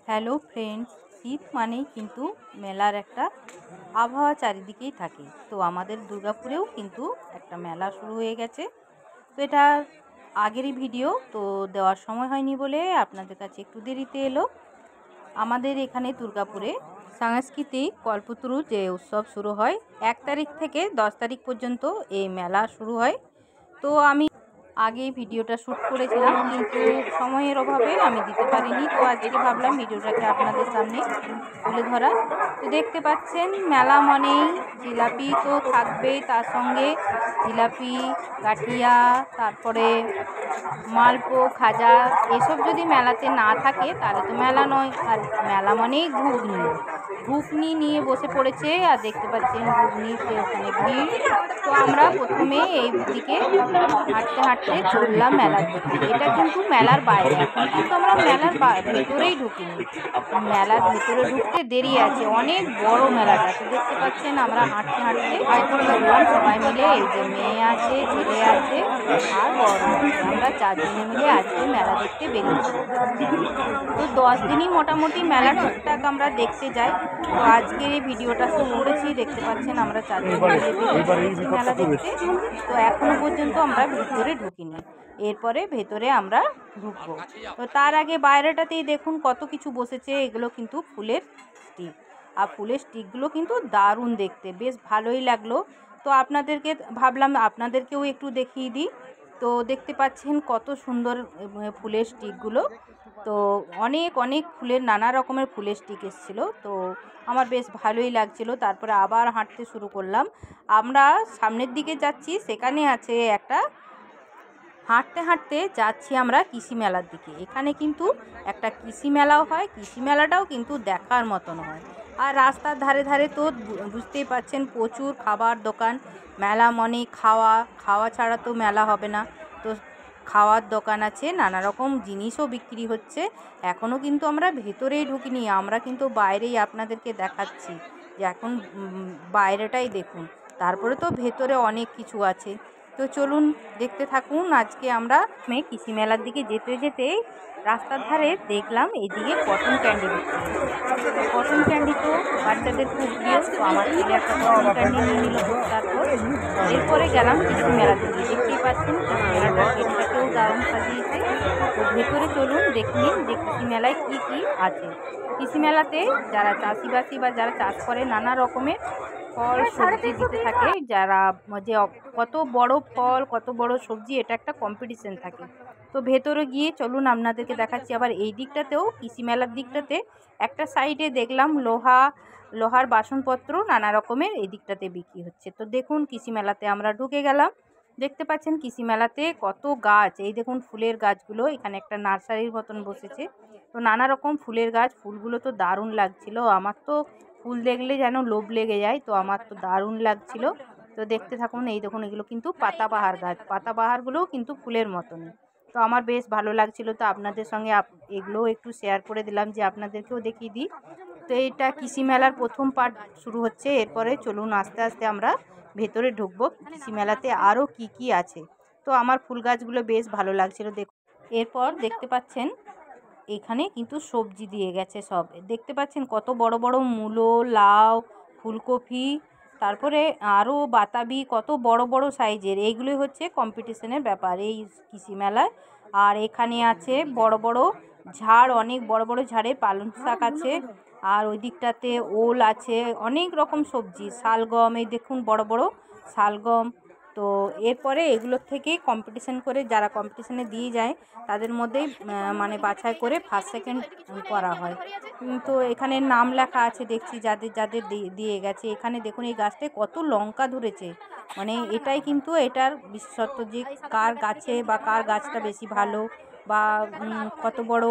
Hello friends, শীত মানেই কিন্তু মেলার একটা আবহাওয়া চারিদিকেই থাকে। তো আমাদের দুর্গাপুরেও কিন্তু একটা মেলা শুরু হয়ে গেছে। তো এটা আগেরই ভিডিও, তো দেওয়ার সময় হয়নি বলে আপনাদের কাছে একটু দেরিতে এলো। আমাদের এখানে দুর্গাপুরে সাংস্কৃতিক কল্পতরু যে উৎসব শুরু হয় 1 তারিখ থেকে 10 তারিখ পর্যন্ত এই মেলা শুরু হয়। তো আমি আগে ভিডিওটা শ্যুট করেছিলাম, কিন্তু সময়ের অভাবে আমি দিতে পারিনি। তো আজকে ভাবলাম ভিডিওটাকে আপনাদের সামনে তুলে ধরা। তো দেখতে পাচ্ছেন মেলা মানেই জিলাপি তো থাকবেই, তার সঙ্গে জিলাপি, গাঠিয়া, তারপরে মালপো, খাজা, এসব যদি মেলাতে না থাকে তাহলে তো মেলা নয়। আর মেলা মানেই ঘুগনি, ঘুগনি নিয়ে বসে পড়েছে। আর দেখতে পাচ্ছেন ঘুগনিতে ওখানে ভিড়। তো আমরা প্রথমে এই দিকে হাঁটতে হাঁটতে চললাম মেলার দিকে। এটা কিন্তু মেলার বাইরে, এখন কিন্তু আমরা মেলার ভেতরেই ঢুকিনি। মেলার ভেতরে ঢুকতে দেরি আছে, অনেক বড় মেলাটা। তো দেখতে পাচ্ছেন আমরা হাঁটতে হাঁটতে চললাম সবাই মিলে। এই যে মেয়ে আছে, ছেলে আছে আর বড় আছে, আমরা 4 জনে মিলে আজকে মেলা দেখতে বেরিয়েছি। তো 10 দিনই মোটামুটি মেলা টুকটাক আমরা দেখতে যাই। তো আজকে এই ভিডিওটা শুরু করেছি, দেখতে পাচ্ছেন আমরা 4 জন মিলে বেরিয়েছি মেলা দেখতে। তো এখনো পর্যন্ত আমরা ভিতরে ঢুকিনি, এরপরে ভেতরে আমরা ঢুকবো। তো তার আগে বাইরেটাতেই দেখুন কত কিছু বসেছে। এগুলো কিন্তু ফুলের স্টিক, আর ফুলের স্টিকগুলো কিন্তু দারুণ দেখতে, বেশ ভালোই লাগলো। তো আপনাদেরকে ভাবলাম আপনাদেরকেও একটু দেখিয়ে দিই। তো দেখতে পাচ্ছেন কত সুন্দর ফুলের স্টিকগুলো। তো অনেক অনেক ফুলের, নানা রকমের ফুলের স্টিক এসেছিলো। তো আমার বেশ ভালোই লাগছিল। তারপরে আবার হাঁটতে শুরু করলাম। আমরা সামনের দিকে যাচ্ছি, সেখানে আছে একটা, হাঁটতে হাঁটতে যাচ্ছি আমরা কৃষি মেলার দিকে। এখানে কিন্তু একটা কৃষি মেলাও হয়, কৃষি মেলাটাও কিন্তু দেখার মতন হয়। আর রাস্তার ধারে ধারে তো বুঝতেই পাচ্ছেন প্রচুর খাবার দোকান। মেলা মানে খাওয়া, খাওয়া ছাড়া তো মেলা হবে না। তো খাওয়ার দোকান আছে, নানা রকম জিনিসও বিক্রি হচ্ছে। এখনও কিন্তু আমরা ভেতরেই ঢুকিনি, আমরা কিন্তু বাইরেই আপনাদেরকে দেখাচ্ছি যে এখন বাইরেটাই দেখুন, তারপরে তো ভেতরে অনেক কিছু আছে। তো চলুন দেখতে থাকুন। আজকে আমরা কৃষি মেলার দিকে যেতে যেতে রাস্তার ধারে দেখলাম এইদিকে কটন ক্যান্ডি বিক্রি হচ্ছে। কটন ক্যান্ডি তো বাচ্চাদের খুব প্রিয়। তো আমার ছেলে একটা কটন ক্যান্ডি নিয়ে নিল। তারপর এরপরে গেলাম কৃষি মেলার দিকে। দেখতেই পাচ্ছেন কৃষি মেলাটার গেটটাকেও দারুণ সাজিয়েছে। তো ভেতরে চলুন দেখে নিন যে কৃষি মেলায় কী কী আছে। কৃষি মেলাতে যারা চাষিবাসী বা যারা চাষ করে নানা রকমের ফল সবজি দিতে থাকে, যারা যে কত বড় ফল কত বড় সবজি, এটা একটা কম্পিটিশন থাকে। তো ভেতরে গিয়ে চলুন আপনাদেরকে দেখাচ্ছি। আবার এই দিকটাতেও কৃষি মেলার দিকটাতে একটা সাইডে দেখলাম লোহার বাসনপত্র নানা রকমের এই দিকটাতে বিক্রি হচ্ছে। তো দেখুন কৃষি মেলাতে আমরা ঢুকে গেলাম। দেখতে পাচ্ছেন কৃষি মেলাতে কত গাছ, এই দেখুন ফুলের গাছগুলো, এখানে একটা নার্সারির মতন বসেছে। তো নানা রকম ফুলের গাছ, ফুলগুলো তো দারুণ লাগছিল। আমার তো ফুল দেখলে যেন লোভ লেগে যায়। তো আমার তো দারুণ লাগছিল। তো দেখতে থাকুন। এই দেখুন এগুলো কিন্তু পাতাবাহার গাছ, পাতাবাহারগুলোও কিন্তু ফুলের মতনই। তো আমার বেশ ভালো লাগছিল। তো আপনাদের সঙ্গে এগুলোও একটু শেয়ার করে দিলাম যে আপনাদেরকেও দেখিয়ে দিই। তো এইটা কৃষি মেলার প্রথম পার্ট শুরু হচ্ছে। এরপরে চলুন আস্তে আস্তে আমরা ভেতরে ঢুকবো কৃষি মেলাতে আরও কি কি আছে। তো আমার ফুল গাছগুলো বেশ ভালো লাগছিল। দেখুন এরপর দেখতে পাচ্ছেন এখানে কিন্তু সবজি দিয়ে গেছে সব। দেখতে পাচ্ছেন কত বড় বড় মূলো, লাউ, ফুলকপি, তারপরে আরও বাতাবি, কত বড় বড় সাইজের। এইগুলোই হচ্ছে কম্পিটিশনের ব্যাপার এই কৃষি মেলায়। আর এখানে আছে বড় বড় ঝাড়, অনেক বড় বড় ঝাড়ে পালং শাক আছে। আর ওই দিকটাতে ওল আছে, অনেক রকম সবজি, শালগম, এই দেখুন বড় বড় শালগম। তো এরপরে এগুলোর থেকেই কম্পিটিশন করে, যারা কম্পিটিশনে দিয়ে যায় তাদের মধ্যেই মানে বাছাই করে ফার্স্ট সেকেন্ড করা হয়। তো এখানে নাম লেখা আছে দেখছি যাদের যাদের দিয়ে গেছে। এখানে দেখুন এই গাছটায় কত লঙ্কা ধরেছে, মানে এটাই কিন্তু এটার বিশেষত্ব যে কার গাছে বা কার গাছটা বেশি ভালো, বা কত বড়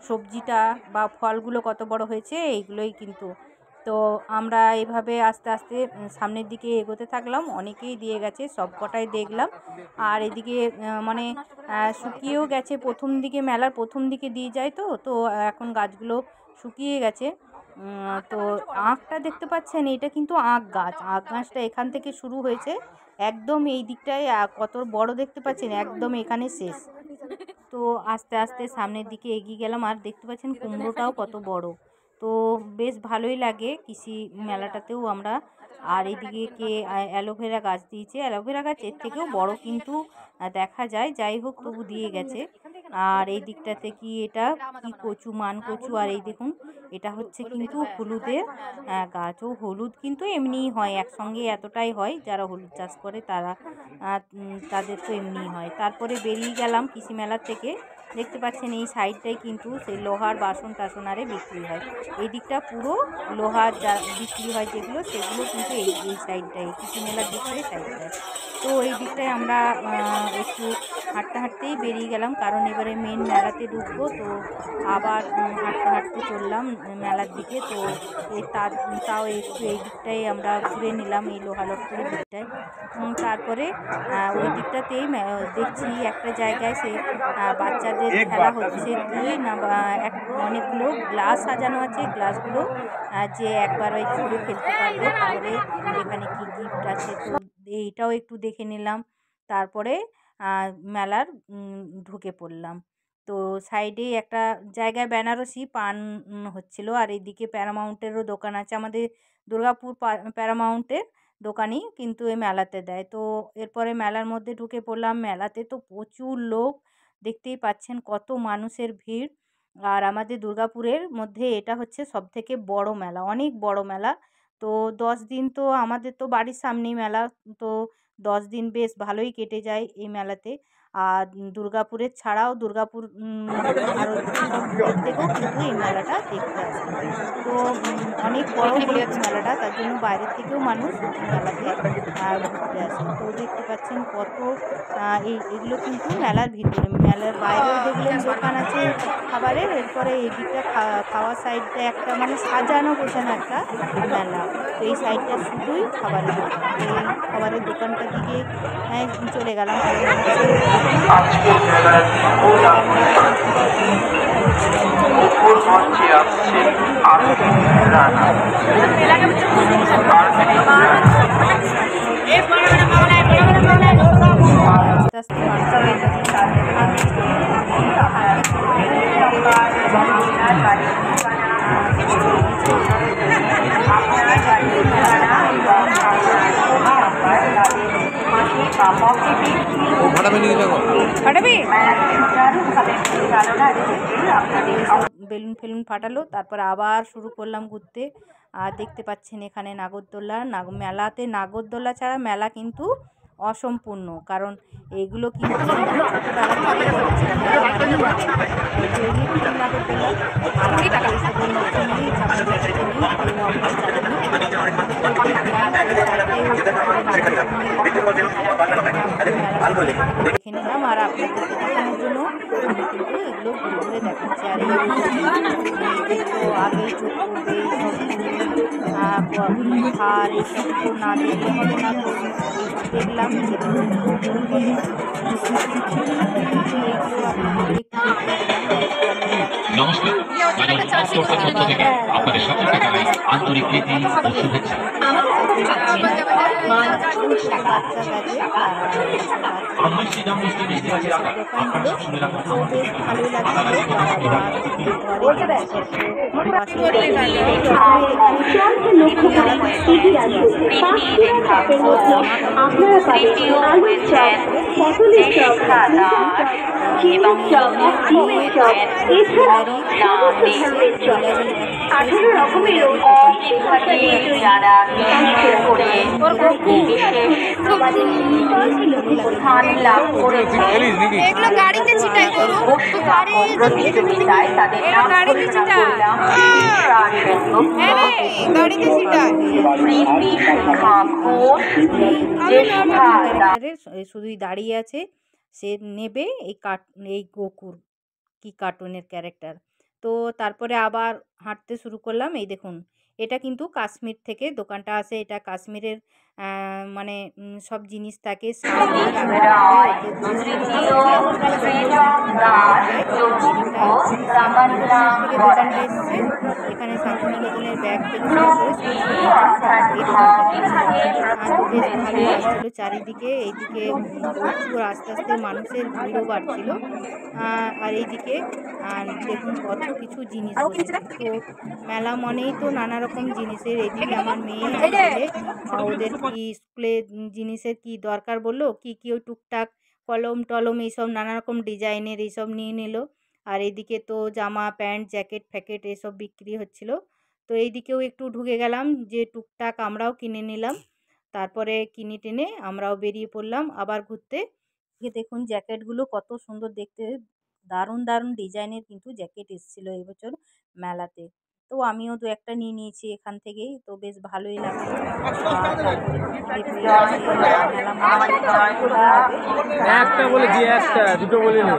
সবজিটা বা ফলগুলো কত বড় হয়েছে, এইগুলোই কিন্তু। তো আমরা এভাবে আস্তে আস্তে সামনের দিকে এগোতে থাকলাম। অনেকেই দিয়ে গেছে, সব কটাই দেখলাম। আর এদিকে মানে শুকিয়েও গেছে, প্রথম দিকে মেলার প্রথম দিকে দিয়ে যায়। তো তো এখন গাছগুলো শুকিয়ে গেছে। তো আঁখটা দেখতে পাচ্ছেন, এটা কিন্তু আঁখ গাছ। আঁখ গাছটা এখান থেকে শুরু হয়েছে, একদম এই দিকটায় কত বড় দেখতে পাচ্ছেন, একদম এখানে শেষ। তো আস্তে আস্তে সামনের দিকে এগিয়ে গেলাম, আর দেখতে পাচ্ছেন কুমড়োটাও কত বড়। তো বেশ ভালোই লাগে কৃষি মেলাটাতেও আমরা। আর এইদিকে কে অ্যালোভেরা গাছ দিয়েছে, অ্যালোভেরা গাছ এর থেকেও বড় কিন্তু দেখা যায়, যাই হোক তবু দিয়ে গেছে। আর এই দিকটাতে কি এটা কি কচু, মান কচু, আর এই দেখুন এটা হচ্ছে কিন্তু হলুদের গাছ। ও হলুদ কিন্তু এমনিই হয়, একসঙ্গে এতটাই হয়, যারা হলুদ চাষ করে তারা তাদের তো এমনিই হয়। তারপরে বেরিয়ে গেলাম কৃষি মেলার থেকে। দেখতে পাচ্ছেন এই সাইডটাই কিন্তু সেই লোহার বাসন টাসন আরে বিক্রি হয়। এই দিকটা পুরো লোহার যা বিক্রি হয় যেগুলো, সেগুলো কিন্তু এই সাইডটাই কৃষি মেলার দিকটাই সাইডটায়। তো এই দিকটায় আমরা একটু হাঁটতে হাঁটতেই বেরিয়ে গেলাম, কারণ এবারে মেন মেলাতে ঢুকবো। তো আবার হাঁটতে হাঁটতে চললাম মেলার দিকে। তো তাও একটু এই দিকটাই আমরা ঘুরে নিলাম, এই লোহালটপুরের দিকটায়। তারপরে ওই দিকটাতেই দেখছি একটা জায়গায় সে বাচ্চাদের খেলা হচ্ছে কি না, অনেকগুলো গ্লাস সাজানো আছে। গ্লাসগুলো যে একবার ওই ছুঁড়ে ফেলতে পারবে, তাহলে এখানে কি গিফট আছে। তো এইটাও একটু দেখে নিলাম, তারপরে মেলার ঢুকে পড়লাম। তো সাইডেই একটা জায়গায় বেনারসি পান হচ্ছিল, আর এইদিকে প্যারামাউন্টেরও দোকান আছে। আমাদের দুর্গাপুর প্যারামাউন্টের দোকানই কিন্তু এই মেলাতে দেয়। তো এরপরে মেলার মধ্যে ঢুকে পড়লাম। মেলাতে তো প্রচুর লোক, দেখতেই পাচ্ছেন কত মানুষের ভিড়। আর আমাদের দুর্গাপুরের মধ্যে এটা হচ্ছে সবথেকে বড় মেলা, অনেক বড় মেলা। তো 10 দিন তো আমাদের তো বাড়ির সামনেই মেলা, তো 10 দিন বেশ ভালোই কেটে যায় এই মেলাতে। আর দুর্গাপুরের ছাড়াও দুর্গাপুর আরও সব দূর থেকেও কিন্তু এই মেলাটা দেখতে আসে। তো অনেক বড় যেহেতু মেলাটা, তার জন্য বাইরের থেকেও মানুষ মেলাতে ঘুরতে আসে। তো দেখতে পাচ্ছেন কত এগুলো কিন্তু মেলার ভিতরে। মেলার বাইরেও দেখলেন দোকান আছে খাবারের, এরপরে এই দিকটা খাওয়ার সাইডটা একটা মানে সাজানো গোছানো একটা মেলা। তো এই সাইডটা শুধুই খাবারের দোকান। এই খাবারের দোকানটার দিকে চলে গেলাম, আস্তে আস্তে বেলুন ফেলুন ফাটালো, তারপর আবার শুরু করলাম ঘুরতে। আর দেখতে পাচ্ছেন এখানে নাগরদোল্লা, মেলাতে নাগরদোল্লা ছাড়া মেলা কিন্তু অসম্পূর্ণ, কারণ এইগুলো কিন্তু ছোটোবেলা থেকে দেখছিলাম নাগরদোল্লা। আর এসবের মধ্যে নেই, দেখে নিলাম। আর আপনাদেরকে দেখানোর জন্য আমি কিন্তু এগুলো ঘুরে ঘুরে দেখাচ্ছি। আর এই তো আগেই চোখ করবে আর এইসব তো না দেখলে হবে না। তো দেখলাম নমস্কার, আপনাদের সকলকে জানাই আন্তরিক প্রীতি ও শুভেচ্ছা। আপনারা পাবেন আলুর চপ, পটলের চপ, চিকেন চপ, ডিমের চপ, এছাড়াও সমস্ত ধরনের চপ, 18 রকমেরও যারা এগুলো গাড়িতে ছিটাই করো, প্রতিযোগিতায় তাদের গাড়িতে ছিটা, গাড়িতে ছিটায়। শুধুই দাঁড়িয়ে আছে, সে নেবে এই গোকুর কি কার্টুনের ক্যারেক্টার। তো তারপরে আবার হাঁটতে শুরু করলাম। এই দেখুন এটা কিন্তু কাশ্মীর থেকে দোকানটা আসে, এটা কাশ্মীরের মানে সব জিনিস থাকে দোকানটা এসছে। এখানে শান্তিনিকেতনের ব্যাগ থেকে শুরু করে তো বেশ ভালো লাগছিলো চারিদিকে। এইদিকে প্রচুর আস্তে আস্তে মানুষের ভিড়ও বাড়ছিল। আর এইদিকে দেখুন কত কিছু জিনিস বসেছে। তো মেলা মনেই তো নানা রকম জিনিসের। এইদিকে আমার মেয়ে ওদের কি স্কুলে জিনিসের কি দরকার বললো, কি ওই টুকটাক কলম টলম এইসব নানা রকম ডিজাইনের এইসব নিয়ে নিল। আর এইদিকে তো জামা প্যান্ট জ্যাকেট ফ্যাকেট এসব বিক্রি হচ্ছিল। তো এইদিকেও একটু ঢুকে গেলাম, যে টুকটাক আমরাও কিনে নিলাম। তারপরে কিনে টেনে আমরাও বেরিয়ে পড়লাম আবার ঘুরতে। দেখুন জ্যাকেটগুলো কত সুন্দর দেখতে, দারুণ দারুণ ডিজাইনের কিন্তু জ্যাকেট এসেছিলো এবছর মেলাতে। তো আমিও দু একটা নিয়ে নিয়েছি এখান থেকেই, তো বেশ ভালোই লাগলো। একটা বলেছি, একটা দুটো বলি না।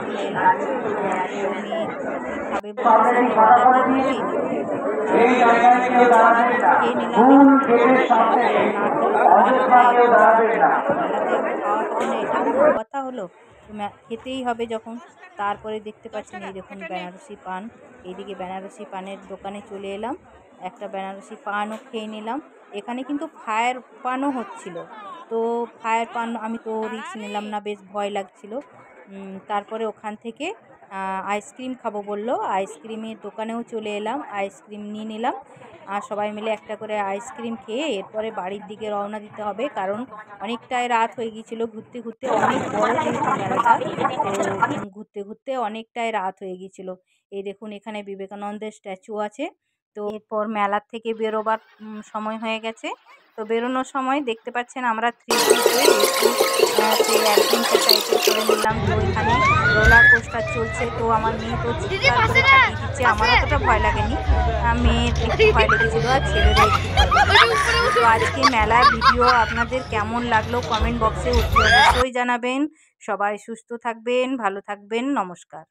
কথা হলো খেতেই হবে যখন। তারপরে দেখতে পাচ্ছেন এই দেখুন বেনারসি পান। এইদিকে বেনারসি পানের দোকানে চলে এলাম, একটা বেনারসি পানও খেয়ে নিলাম। এখানে কিন্তু ফায়ার পানও হচ্ছিল, তো ফায়ার পান আমি তো রিস্ক নিলাম না, বেশ ভয় লাগছিল। তারপরে ওখান থেকে আইসক্রিম খাবো বললো, আইসক্রিমের দোকানেও চলে এলাম, আইসক্রিম নিয়ে নিলাম। আর সবাই মিলে একটা করে আইসক্রিম খেয়ে এরপরে বাড়ির দিকে রওনা দিতে হবে, কারণ অনেকটাই রাত হয়ে গিয়েছিলো। ঘুরতে ঘুরতে অনেক বড় যেহেতু মেলাটা, তো ঘুরতে ঘুরতে অনেকটাই রাত হয়ে গিয়েছিলো। এই দেখুন এখানে বিবেকানন্দের স্ট্যাচু আছে। তো এরপর মেলার থেকে বেরোবার সময় হয়ে গেছে। তো বেরোনোর সময় দেখতে পাচ্ছেন আমরা 3D-তে অ্যাডভেঞ্চার টাইপের করে নিলাম। তো এখানে রোলার কোস্টার চলছে, তো আমার মেয়ে তো চিৎকার করে কাটিয়ে দিচ্ছে। আমার অতটা ভয় লাগেনি, মেয়ের একটু ভয় লেগেছিল আর ছেলেরা একটু ভয় লেগেছিল। তো আজকে মেলার ভিডিও আপনাদের কেমন লাগলো কমেন্ট বক্সে অবশ্যই জানাবেন। সবাই সুস্থ থাকবেন, ভালো থাকবেন, নমস্কার।